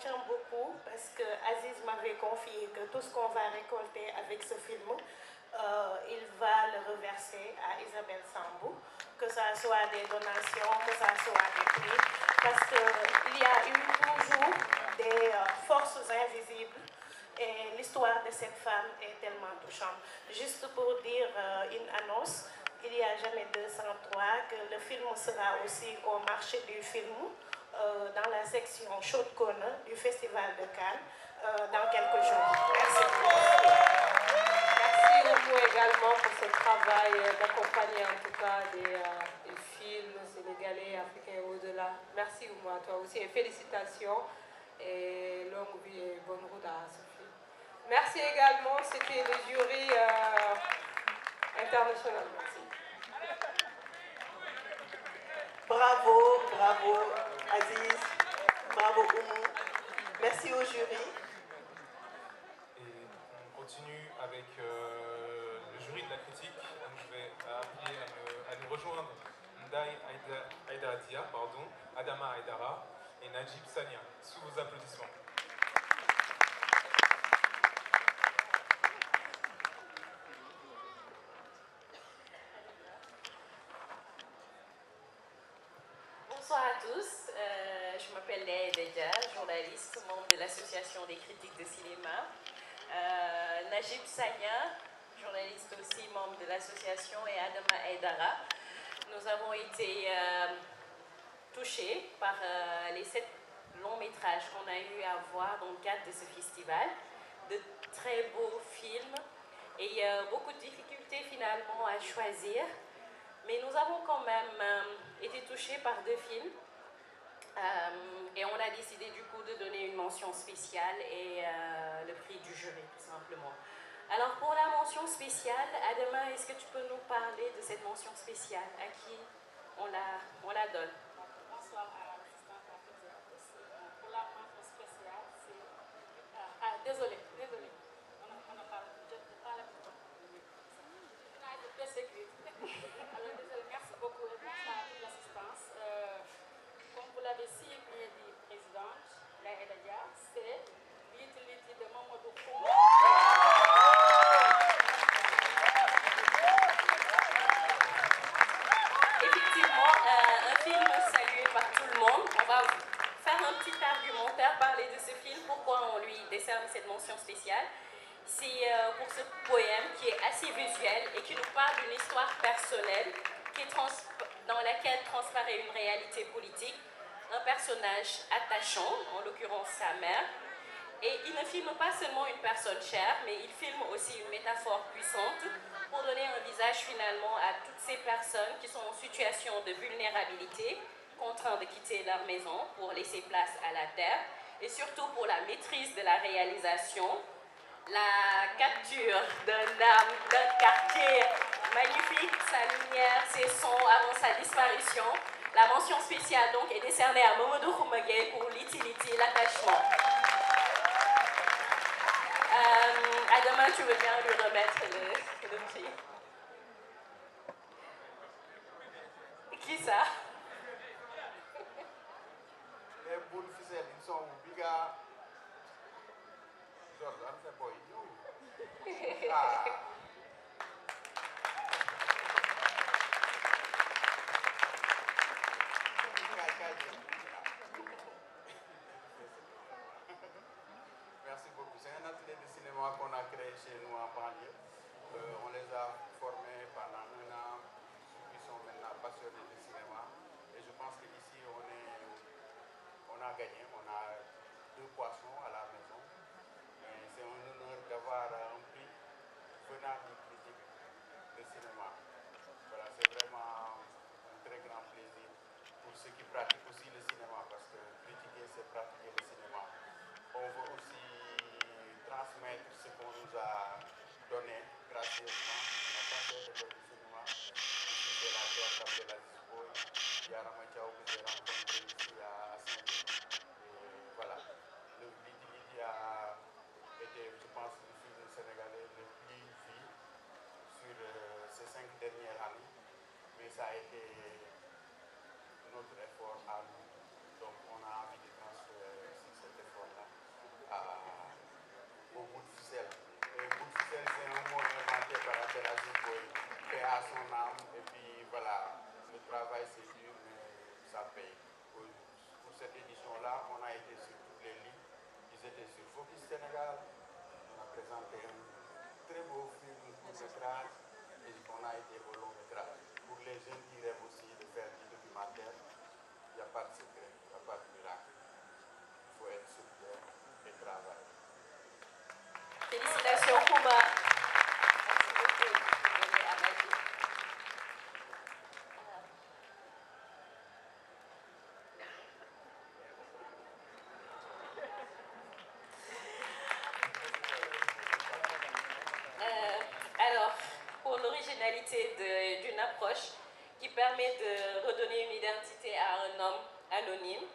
tient beaucoup parce que Aziz m'avait confié que tout ce qu'on va récolter avec ce film, il va le reverser à Isabelle Sambou, que ça soit des donations, que ça soit des prix, parce qu'il y a eu toujours des forces invisibles et l'histoire de cette femme est tellement touchante. Juste pour dire une annonce, il y a Jamais 203, que le film sera aussi au marché du film, dans la section Chaude Corner du Festival de Cannes, dans quelques jours. Merci beaucoup. Merci beaucoup également pour ce travail d'accompagner en tout cas des films sénégalais, africains et au-delà. Merci Oumou à toi aussi et félicitations et longue vie et bonne route à Sophie. Merci également, c'était le jury international. Merci. Bravo, bravo Aziz, bravo Oumou. Merci au jury. Et on continue avec le jury de la critique. Donc je vais appeler à nous rejoindre Ndaï Aïdadia, Adama Aïdara et Najib Sania. Sous vos applaudissements. Bonsoir à tous, je m'appelle Ndaï Aïdadia, journaliste, membre de l'association des critiques de cinéma. Najib Sania, journaliste aussi, membre de l'association, et Adama Aïdara. Nous avons été touchés par les 7 longs métrages qu'on a eu à voir dans le cadre de ce festival. De très beaux films et beaucoup de difficultés finalement à choisir. Mais nous avons quand même été touchés par 2 films et on a décidé du coup de donner une mention spéciale et le prix du jury tout simplement. Alors pour la mention spéciale, Adama, est-ce que tu peux nous parler de cette mention spéciale? À qui on la donne? Bonsoir à l'assistante à toutes et à tous. Pour la mention spéciale, c'est... désolé. On a parlé de Alors désolé, merci beaucoup et bonsoir à toute l'assistance. Comme vous l'avez si bien dit, présidente, la Edadia, c'est l'utilité de Mamadou Koumou. Effectivement, un film salué par tout le monde. On va faire un petit argumentaire, parler de ce film, pourquoi on lui décerne cette mention spéciale. C'est pour ce poème qui est assez visuel et qui nous parle d'une histoire personnelle dans laquelle transparaît une réalité politique, un personnage attachant, en l'occurrence sa mère. Et il ne filme pas seulement une personne chère, mais il filme aussi une métaphore puissante pour donner un visage finalement à toutes ces personnes qui sont en situation de vulnérabilité, contraintes de quitter leur maison pour laisser place à la terre, et surtout pour la maîtrise de la réalisation, la capture d'un âme, d'un quartier magnifique, sa lumière, ses sons avant sa disparition. La mention spéciale donc est décernée à Mamadou Khoumagé pour l'utilité, l'attachement. Adama, tu veux bien lui remettre le prix? Qui ça? Les boules ficelles, ils sont biga. Jordan, c'est boy. Ah. Merci beaucoup. C'est un atelier de cinéma qu'on a créé chez nous en banlieue. On les a formés pendant 1 an, ceux qui sont maintenant passionnés de cinéma. Et je pense qu'ici, on a gagné. On a 2 poissons à la maison. C'est un honneur d'avoir un prix venant du critique de cinéma. Voilà, c'est vraiment un très grand plaisir pour ceux qui pratiquent aussi le cinéma, parce que critiquer, c'est pratiquer le cinéma. On veut aussi transmettre ce qu'on nous a donné gracieusement. On n'a pas fait l'école du cinéma. Ici, c'est la terre d'Abdelaziz Boy. Il y a Ramacha que j'ai rencontré ici à Saint-Louis. Et voilà, l'utilité a été, je pense, le film sénégalais le plus vu sur ces 5 dernières années. Mais ça a été notre effort à nous. Donc on a envie de transférer aussi cet effort-là Focus Sénégal, on a présenté un très beau film court-métrage et on a été au long-métrage. Pour les jeunes qui rêvent aussi de faire du documentaire, il n'y a pas de secret, il n'y a pas de miracle. Il faut être sur terre et travailler. Félicitations, Kouma. Merci beaucoup. Je vais à Maggie. Alors, pour l'originalité d'une approche qui permet de redonner une identité à un homme anonyme,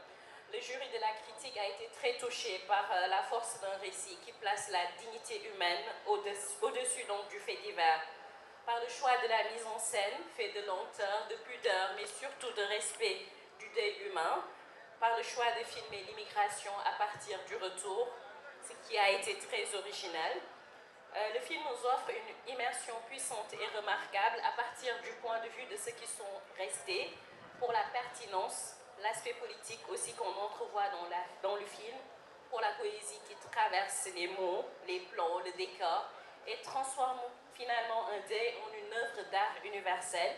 le jury de la critique a été très touché par la force d'un récit qui place la dignité humaine au-dessus donc du fait divers, par le choix de la mise en scène, fait de lenteur, de pudeur, mais surtout de respect du deuil humain, par le choix de filmer l'immigration à partir du retour, ce qui a été très original. Le film nous offre une immersion puissante et remarquable à partir du point de vue de ceux qui sont restés, pour la pertinence, l'aspect politique aussi qu'on entrevoit dans le film, pour la poésie qui traverse les mots, les plans, le décor, et transforme finalement un deuil en une œuvre d'art universelle.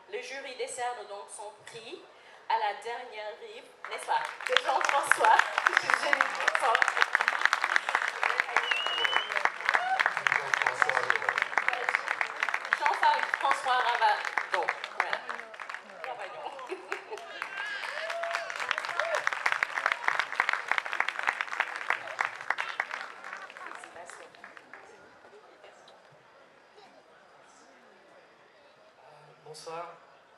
Le jury décerne donc son prix à la dernière rive, n'est-ce pas, de Jean-François. Jean-François Ravadon. Voilà. Ravadon. Bonsoir,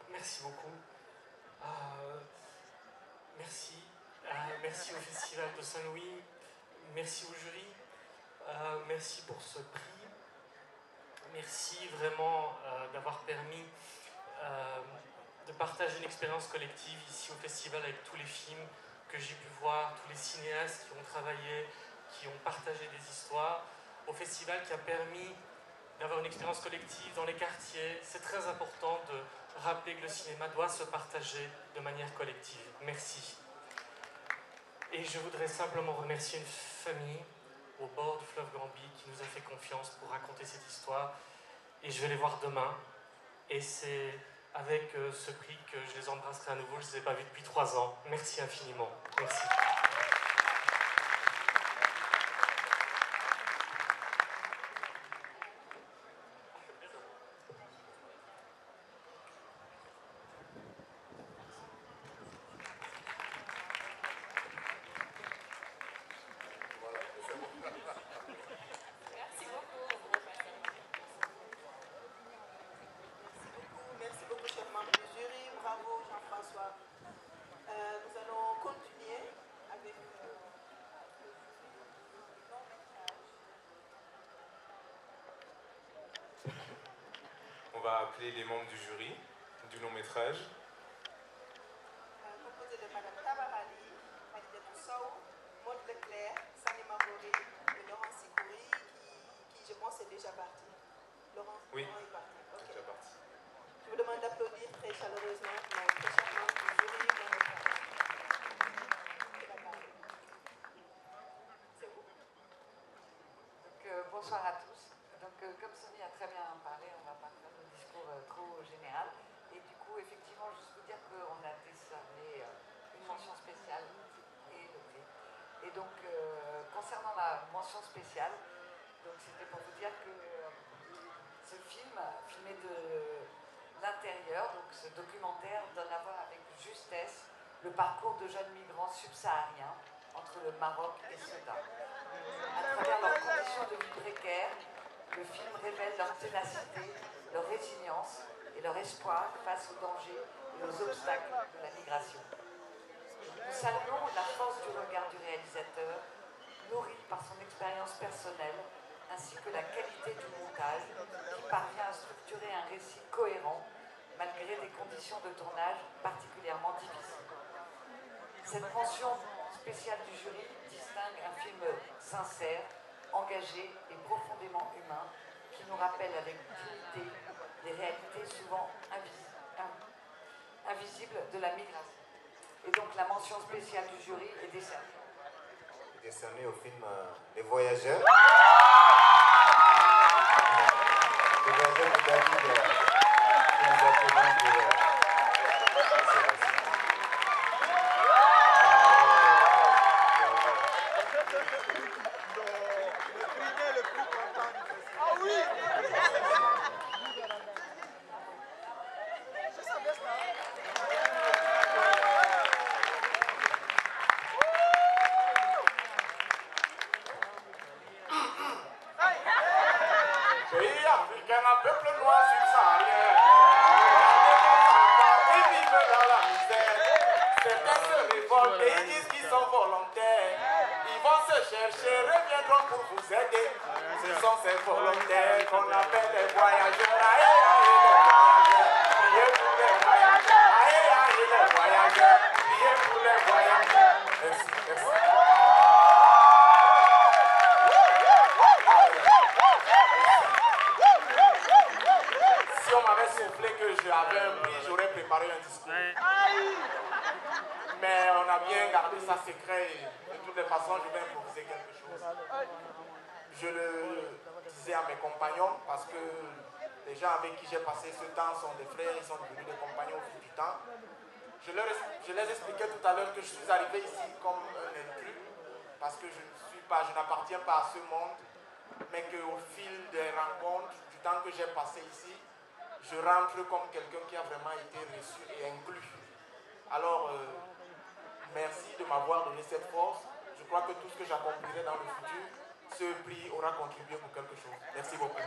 merci beaucoup. Merci. Merci au Festival de Saint-Louis, merci au jury, merci pour ce prix. Merci vraiment d'avoir permis de partager une expérience collective ici au festival avec tous les films que j'ai pu voir, tous les cinéastes qui ont travaillé, qui ont partagé des histoires, au festival qui a permis d'avoir une expérience collective dans les quartiers. C'est très important de rappeler que le cinéma doit se partager de manière collective. Merci. Et je voudrais simplement remercier une famille au bord du fleuve Gambie qui nous a fait confiance pour raconter cette histoire. Et je vais les voir demain. Et c'est avec ce prix que je les embrasserai à nouveau. Je ne les ai pas vus depuis 3 ans. Merci infiniment. Merci. Merci beaucoup, chers membres du jury. Bravo, Jean-François. Nous allons continuer avec On va appeler les membres du jury du long métrage. composé de Madame Tabarali, Khadijatou Sow, Maud Leclerc, Sanima Boré et Laurent Sikouri, qui je pense est déjà parti. Laurent Oui, est parti. Ok. déjà parti. Je vous demande d'applaudir très chaleureusement nos très chers membres du jury. C'est vous. Donc, bonsoir à tous. Donc, comme Sonia a très bien parlé, on va pas faire un discours trop général. Et du coup, effectivement, juste vous dire qu'on a décerné une mention spéciale et le prix. Et donc, concernant la mention spéciale, donc c'était pour vous dire que ce film, filmé de l'intérieur, donc ce documentaire donne à voir avec justesse le parcours de jeunes migrants subsahariens entre le Maroc et Ceuta. À travers leurs conditions de vie précaires, le film révèle leur ténacité, leur résilience et leur espoir face aux dangers et aux obstacles de la migration. Nous saluons la force du regard du réalisateur, nourri par son expérience personnelle, ainsi que la qualité du montage qui parvient à structurer un récit cohérent malgré des conditions de tournage particulièrement difficiles. Cette mention spéciale du jury distingue un film sincère, engagé et profondément humain qui nous rappelle avec dignité les réalités souvent invisibles de la migration. Et donc la mention spéciale du jury est décernée. décerné au film Les Voyageurs. Les Voyageurs de David, qui nous appelons Pays africain, un peuple noir subsaharien. Ils vivent dans la misère. Certains se révoltent et ils disent qu'ils sont volontaires. Ils vont se chercher, reviendront pour vous aider. Ce sont ces volontaires qu'on appelle les voyageurs. Aïe, aïe, les voyageurs. Priez pour les voyageurs. Aïe, aïe, les voyageurs. Priez pour les voyageurs. Merci, merci. Si on m'avait soufflé que j'avais un prix, j'aurais préparé un discours. Mais on a bien gardé ça secret et de toutes les façons, je vais improviser quelque chose. Je le disais à mes compagnons parce que les gens avec qui j'ai passé ce temps sont des frères, ils sont devenus des compagnons au fil du temps. Je les expliquais tout à l'heure que je suis arrivé ici comme un intrus parce que je n'appartiens pas à ce monde, mais qu'au fil des rencontres, du temps que j'ai passé ici, je rentre comme quelqu'un qui a vraiment été reçu et inclus. Alors, merci de m'avoir donné cette force. Je crois que tout ce que j'accomplirai dans le futur, ce prix aura contribué pour quelque chose. Merci beaucoup.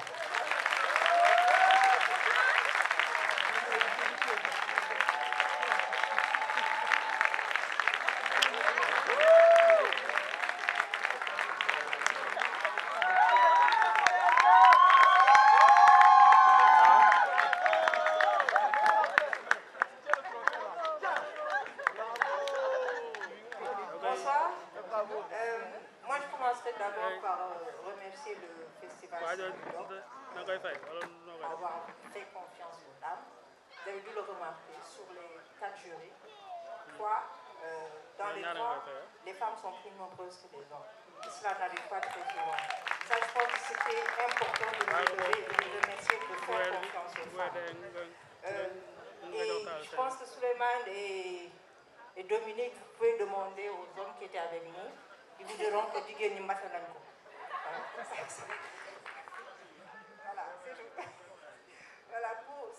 Bonsoir. Moi, je commencerai d'abord par remercier le Festival d'avoir fait confiance aux dames. Vous avez dû le remarquer sur les 4 jurys. 3, dans les 3, les femmes sont plus nombreuses que les hommes. Et cela n'arrive pas très souvent. Ça, je pense que c'était important de les lever et de les remercier de faire confiance aux femmes. Et je pense que Souleymane et Dominique, vous pouvez demander aux hommes qui étaient avec nous, ils vous diront que Digeni Matananko. Voilà, c'est tout. Voilà,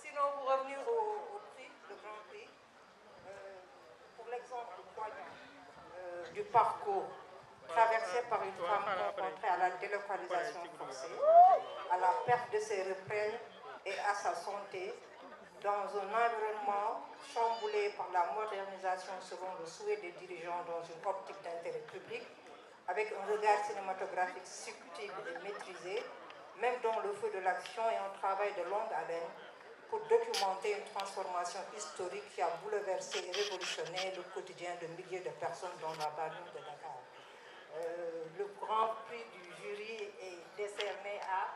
sinon, pour revenir au prix, le grand prix, pour l'exemple poignant du parcours traversé par une femme confrontée à la délocalisation forcée, à la perte de ses repères et à sa santé, dans un environnement chamboulé par la modernisation selon le souhait des dirigeants dans une optique d'intérêt public, avec un regard cinématographique subtil et maîtrisé, même dans le feu de l'action et un travail de longue haleine pour documenter une transformation historique qui a bouleversé et révolutionné le quotidien de milliers de personnes dans la banlieue de Dakar. Le grand prix du jury est décerné à...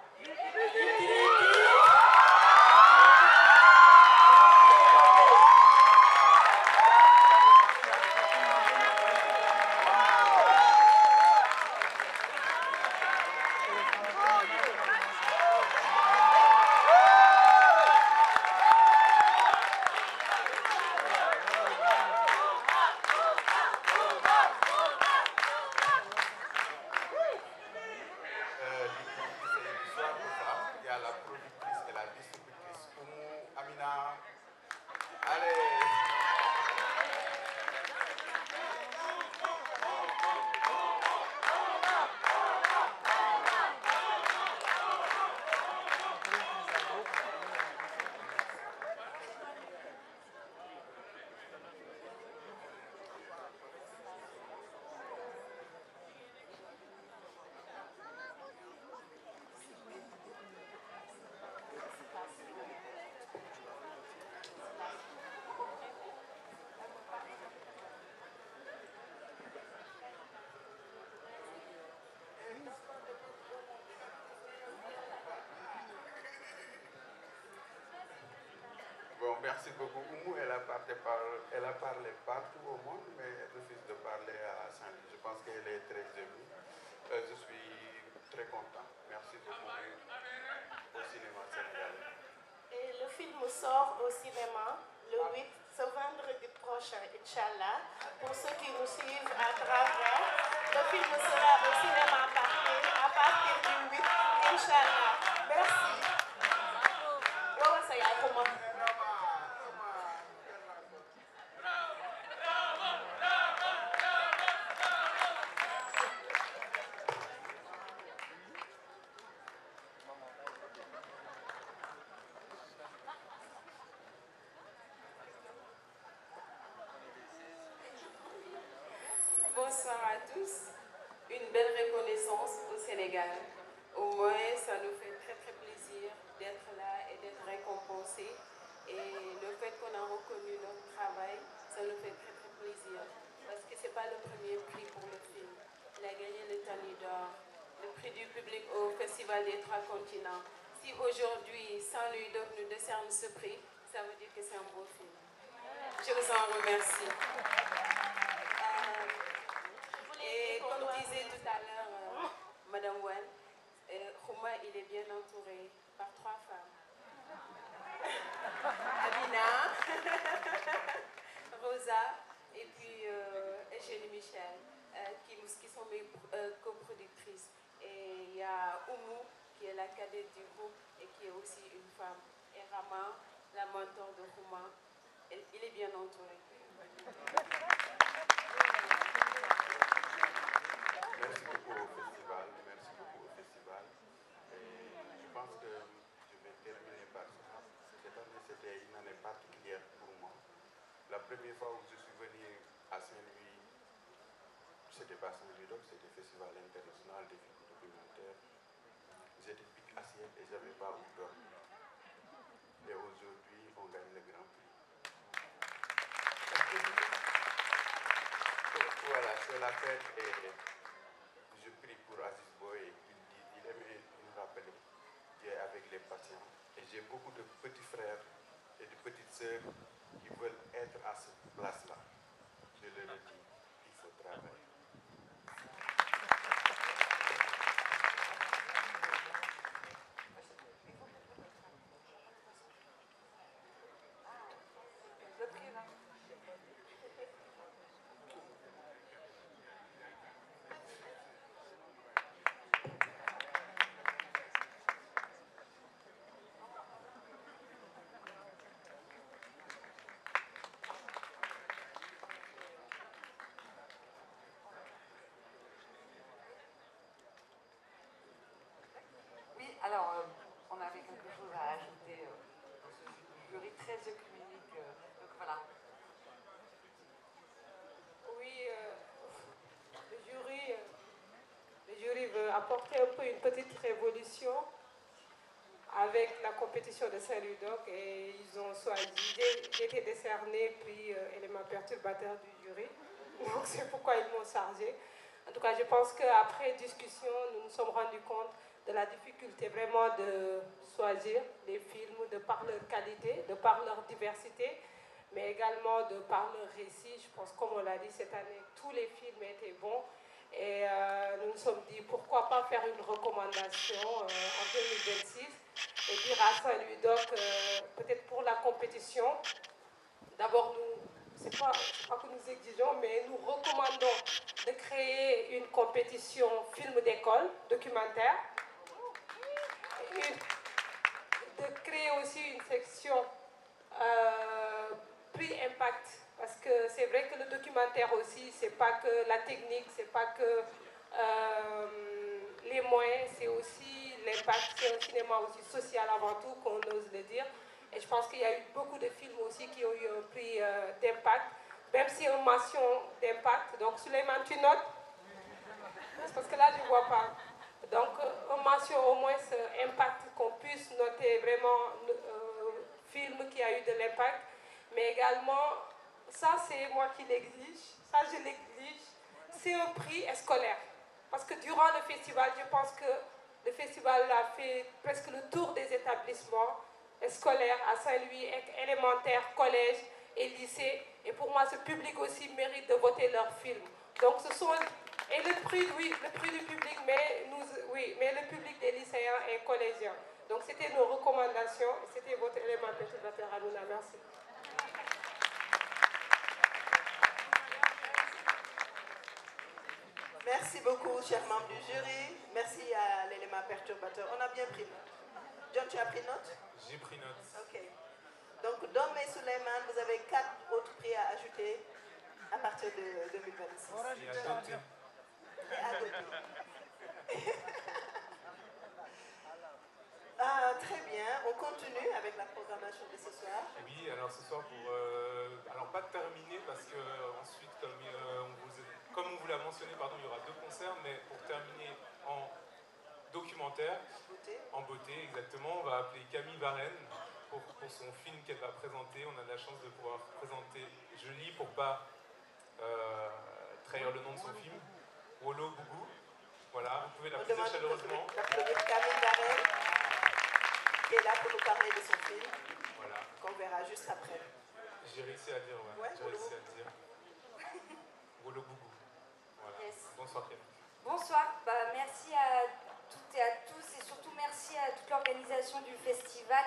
Bon, merci beaucoup. Oumou, elle a parlé partout au monde, mais elle refuse de parler à Saint-Louis. Je pense qu'elle est très émue. Je suis très content. Merci beaucoup au cinéma sénégalais. Et le film sort au cinéma le 8, ce vendredi prochain, Inch'Allah. Pour ceux qui nous suivent à travers, le film sera au cinéma à partir du 8, Inch'Allah. Merci. Bonsoir à tous. Une belle reconnaissance au Sénégal. Au moins, ça nous fait très très plaisir d'être là et d'être récompensés. Et le fait qu'on a reconnu notre travail, ça nous fait très très plaisir. Parce que ce n'est pas le premier prix pour le film. Il a gagné le Tani d'Or, le prix du public au Festival des Trois Continents. Si aujourd'hui, Saint-Louis Doc nous décerne ce prix, ça veut dire que c'est un beau film. Je vous en remercie. Et comme disait tout à l'heure Madame Wan, Khouma, il est bien entouré par 3 femmes. Amina, Rosa et puis Eugénie Michel, qui sont mes coproductrices. Et il y a Oumou, qui est la cadette du groupe et qui est aussi une femme. Et Rama, la mentor de Khouma, il est bien entouré. Merci beaucoup au festival, merci beaucoup au festival. Et je pense que je vais terminer par ça. Cette année, c'était une année particulière pour moi. La première fois où je suis venu à Saint-Louis, c'était pas Saint-Louis donc c'était le Festival international des films documentaires. J'étais pic assiette et je n'avais pas où dormir. Et aujourd'hui, on gagne le Grand Prix. Voilà, c'est la fête et je prie pour Aziz Boy, il aimait nous rappeler Dieu avec les patients. Et j'ai beaucoup de petits frères et de petites sœurs qui veulent être à cette place-là. Je leur dis, il faut travailler. Alors, on avait quelque chose à ajouter dans ce jury très œcuménique. Donc voilà. Oui, le jury veut apporter un peu une petite révolution avec la compétition de Saint-Louis Doc et ils ont choisi, j'ai été décerné puis élément perturbateur du jury. Donc c'est pourquoi ils m'ont chargé. En tout cas, je pense qu'après discussion, nous nous sommes rendus compte de la difficulté vraiment de choisir des films de par leur qualité, de par leur diversité, mais également de par leur récit. Je pense, comme on l'a dit cette année, tous les films étaient bons. Et nous nous sommes dit, pourquoi pas faire une recommandation en 2026 et dire à Saint-Louis Doc, peut-être pour la compétition, d'abord c'est pas que nous exigeons, mais nous recommandons de créer une compétition film d'école, documentaire, de créer aussi une section prix impact, parce que c'est vrai que le documentaire aussi, c'est pas que la technique, c'est pas que les moyens, c'est aussi l'impact, c'est un cinéma aussi social avant tout, qu'on ose le dire. Et je pense qu'il y a eu beaucoup de films aussi qui ont eu un prix d'impact, même si une mention d'impact. Donc, Souleymane, tu notes? Parce que là, je ne vois pas. Donc, une mention au moins impact, qu'on puisse noter vraiment film qui a eu de l'impact. Mais également, ça, c'est moi qui l'exige. Ça, je l'exige. C'est un prix scolaire. Parce que durant le festival, je pense que le festival a fait presque le tour des établissements scolaires à Saint-Louis, élémentaire, collège et lycée. Et pour moi, ce public aussi mérite de voter leurs films. Donc ce sont Et le prix, oui, le prix du public, mais le public des lycéens et collégiens. Donc c'était nos recommandations, c'était votre élément perturbateur, Hanouna. Merci. Merci beaucoup, chers membres du jury. Merci à l'élément perturbateur. On a bien pris note. John, tu as pris note? J'ai pris note. Ok. Donc, Dom et Suleiman, vous avez 4 autres prix à ajouter à partir de 2026. Et à doter. Et à doter. Très bien. On continue avec la programmation de ce soir. Oui, alors ce soir, alors pas terminer parce que ensuite, comme on vous l'a mentionné, il y aura 2 concerts, mais pour terminer en documentaire, en beauté, exactement, on va appeler Camille Varenne pour son film qu'elle va présenter. On a de la chance de pouvoir présenter, je lis pour pas trahir le nom de son film, Wolo Bougou. Voilà, vous pouvez l'applaudir chaleureusement. D'applaudir Camille Varenne, qui est là pour nous parler de son film, voilà, qu'on verra juste après. J'ai réussi à dire, ouais j'ai réussi à dire. Wolo Bougou. Voilà. Yes. Bonsoir Camille. Bonsoir, merci à toutes et à tous et surtout merci à toute l'organisation du festival.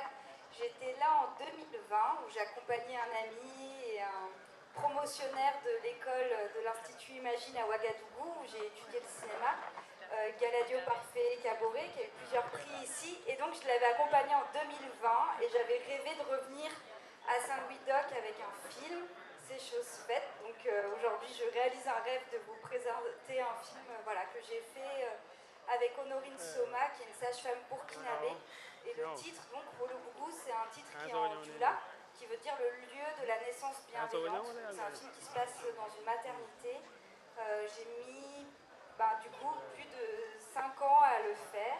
J'étais là en 2020 où j'accompagnais un ami et un promotionnaire de l'école de l'Institut Imagine à Ouagadougou où j'ai étudié le cinéma, Galadio Parfait Caboret, qui a eu plusieurs prix ici. Et donc je l'avais accompagné en 2020 et j'avais rêvé de revenir à Saint-Louis-Doc avec un film. C'est chose faite. Donc aujourd'hui, je réalise un rêve de vous présenter un film que j'ai fait avec Honorine Soma, qui est une sage-femme burkinabé. Et le titre, donc, Wolo Bougou, c'est un titre qui est en djoula, qui veut dire le lieu de la naissance bienveillante. C'est un film qui se passe dans une maternité. J'ai mis, du coup, plus de 5 ans à le faire.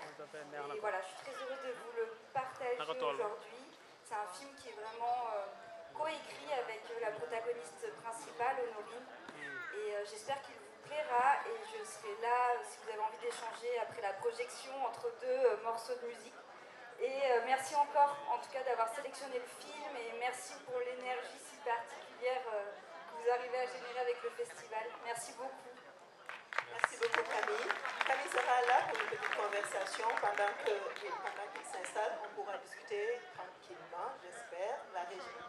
Et voilà, je suis très heureuse de vous le partager aujourd'hui. C'est un film qui est vraiment coécrit avec la protagoniste principale, Honorine. Et j'espère qu'il vous plaira. Et je serai là si vous avez envie d'échanger après la projection entre 2 morceaux de musique. Et merci encore, en tout cas, d'avoir sélectionné le film. Et merci pour l'énergie si particulière que vous arrivez à générer avec le festival. Merci beaucoup. Merci beaucoup Camille. Camille sera là pour une petite conversation pendant qu'il s'installe. On pourra discuter tranquillement, j'espère. La régie.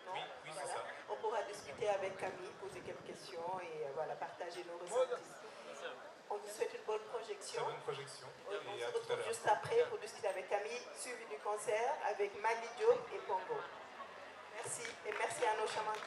Non, oui, c'est ça. On pourra discuter avec Camille, poser quelques questions et partager nos ressentis. On vous souhaite une bonne projection. Très bonne projection. On se retrouve juste après pour discuter avec Camille, suivi du concert avec Maggie Diop et Pongo. Merci et merci à nos charmantes.